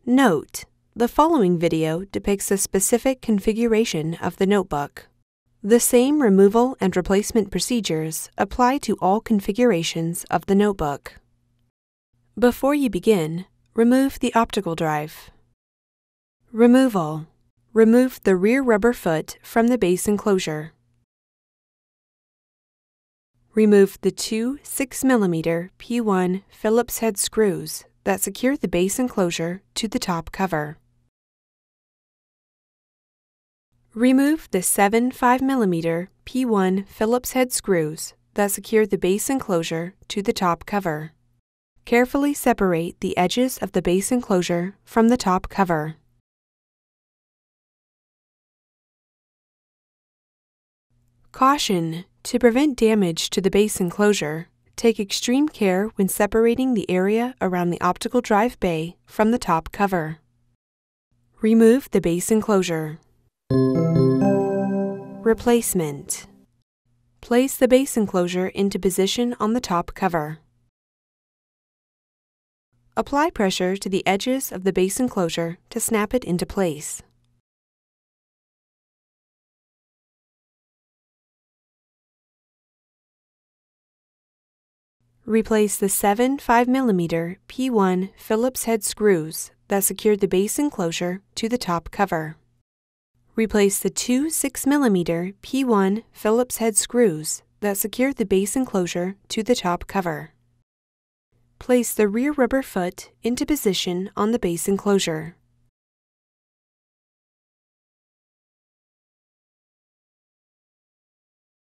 Note: the following video depicts a specific configuration of the notebook. The same removal and replacement procedures apply to all configurations of the notebook. Before you begin, remove the optical drive. Removal. Remove the rear rubber foot from the base enclosure. Remove the two 6mm P1 Phillips head screws that secure the base enclosure to the top cover. Remove the 7 5mm P1 Phillips head screws that secure the base enclosure to the top cover. Carefully separate the edges of the base enclosure from the top cover. Caution: to prevent damage to the base enclosure, take extreme care when separating the area around the optical drive bay from the top cover. Remove the base enclosure. Replacement. Place the base enclosure into position on the top cover. Apply pressure to the edges of the base enclosure to snap it into place. Replace the 7 5mm P1 Phillips head screws that secured the base enclosure to the top cover. Replace the two 6mm P1 Phillips head screws that secured the base enclosure to the top cover. Place the rear rubber foot into position on the base enclosure.